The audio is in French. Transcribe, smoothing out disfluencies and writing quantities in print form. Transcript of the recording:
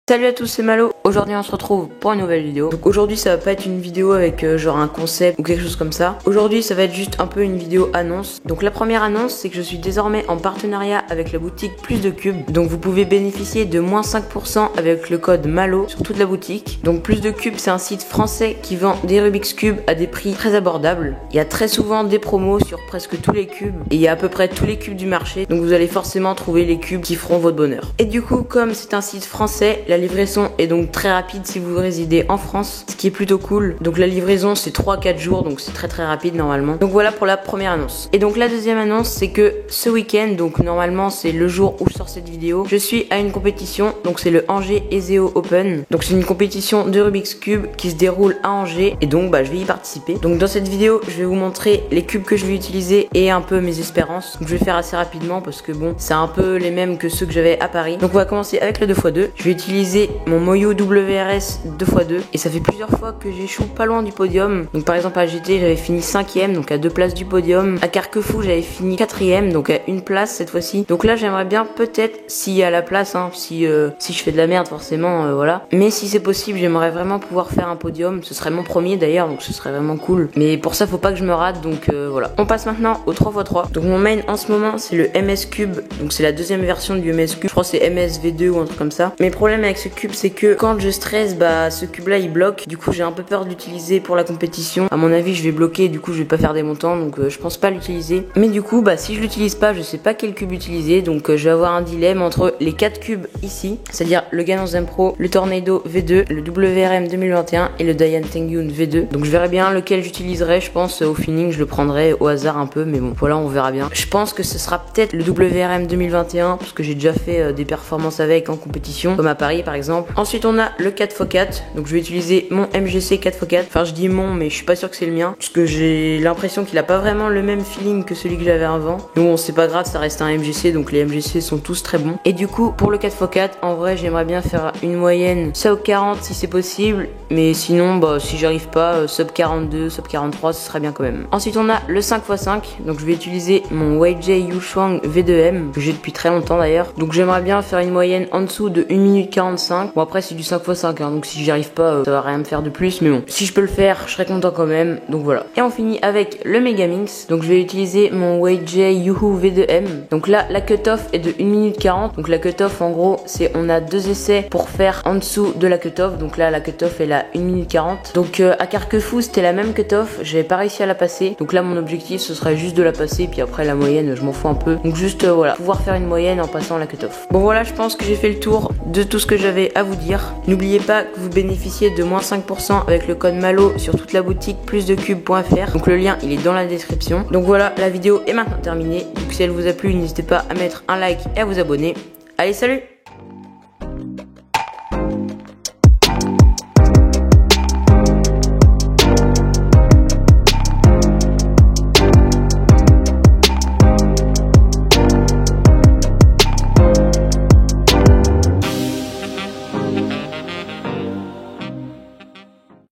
Salut à tous, c'est Malo. Aujourd'hui on se retrouve pour une nouvelle vidéo. Donc aujourd'hui ça va pas être une vidéo avec genre un concept ou quelque chose comme ça. Aujourd'hui ça va être juste un peu une vidéo annonce. Donc la première annonce, c'est que je suis désormais en partenariat avec la boutique Plus de Cubes. Donc vous pouvez bénéficier de moins 5% avec le code MALO sur toute la boutique. Donc Plus de Cubes, c'est un site français qui vend des Rubik's Cube à des prix très abordables. Il y a très souvent des promos sur presque tous les cubes et il y a à peu près tous les cubes du marché. Donc vous allez forcément trouver les cubes qui feront votre bonheur. Et du coup, comme c'est un site français, la livraison est donc très rapide si vous résidez en France, ce qui est plutôt cool. Donc la livraison c'est 3-4 jours, donc c'est très rapide normalement. Donc voilà pour la première annonce. Et donc la deuxième annonce, c'est que ce week-end, donc normalement c'est le jour où je sors cette vidéo, je suis à une compétition, donc c'est le Angers Ezeo Open. Donc c'est une compétition de Rubik's Cube qui se déroule à Angers et donc je vais y participer. Donc dans cette vidéo, je vais vous montrer les cubes que je vais utiliser et un peu mes espérances. Donc je vais faire assez rapidement parce que bon, c'est un peu les mêmes que ceux que j'avais à Paris. Donc on va commencer avec le 2x2. Je vais utiliser mon Moyo WRS 2x2 et ça fait plusieurs fois que j'échoue pas loin du podium. Donc par exemple à GT j'avais fini 5ème, donc à 2 places du podium. À Carquefou j'avais fini 4ème, donc à 1 place cette fois-ci. Donc là j'aimerais bien peut-être, s'il y a la place, si je fais de la merde forcément, voilà. Mais si c'est possible, j'aimerais vraiment pouvoir faire un podium. Ce serait mon premier d'ailleurs, donc ce serait vraiment cool. Mais pour ça faut pas que je me rate, donc voilà. On passe maintenant au 3x3. Donc mon main en ce moment c'est le MS Cube, donc c'est la deuxième version du MS Cube. Je crois que c'est MS V2 ou un truc comme ça. Mes problèmes avec ce cube, c'est que quand je stresse, ce cube là il bloque. Du coup j'ai un peu peur de l'utiliser pour la compétition. À mon avis je vais bloquer, du coup je vais pas faire des montants, donc je pense pas l'utiliser. Mais du coup si je l'utilise pas, je sais pas quel cube utiliser, donc je vais avoir un dilemme entre les 4 cubes ici, c'est-à-dire le Ganon Zen Pro, le Tornado V2, le WRM 2021 et le Dayan Tengyun V2. Donc je verrai bien lequel j'utiliserai, je pense au feeling je le prendrai au hasard un peu, mais bon voilà, on verra bien. Je pense que ce sera peut-être le WRM 2021 parce que j'ai déjà fait des performances avec en compétition, comme à Paris par exemple. Ensuite on a le 4x4, donc je vais utiliser mon MGC 4x4, enfin je dis mon mais je suis pas sûr que c'est le mien, parce que j'ai l'impression qu'il a pas vraiment le même feeling que celui que j'avais avant. Mais bon c'est pas grave, ça reste un MGC, donc les MGC sont tous très bons. Et du coup pour le 4x4, en vrai j'aimerais bien faire une moyenne sub 40 si c'est possible, mais sinon si j'arrive pas, sub 42, sub 43 ce serait bien quand même. Ensuite on a le 5x5, donc je vais utiliser mon YJ Yushwang V2M, que j'ai depuis très longtemps d'ailleurs. Donc j'aimerais bien faire une moyenne en dessous de 1 minute 45. Bon après c'est du 5x5 hein, donc si j'y arrive pas ça va rien me faire de plus, mais bon si je peux le faire je serais content quand même, donc voilà. Et on finit avec le Megamix, donc je vais utiliser mon YJ Yuhu V2M. Donc là la cutoff est de 1 minute 40, donc la cutoff en gros c'est on a 2 essais pour faire en dessous de la cutoff, donc là la cutoff est à 1 minute 40. Donc à Carquefou c'était la même cutoff, j'avais pas réussi à la passer, donc là mon objectif ce serait juste de la passer, puis après la moyenne je m'en fous un peu, donc juste voilà, pouvoir faire une moyenne en passant la cutoff. Bon voilà, je pense que j'ai fait le tour de tout ce que j'avais à vous dire. N'oubliez pas que vous bénéficiez de moins 5% avec le code MALO sur toute la boutique plusdecube.fr, donc le lien il est dans la description. Donc voilà, la vidéo est maintenant terminée, donc si elle vous a plu n'hésitez pas à mettre un like et à vous abonner. Allez salut!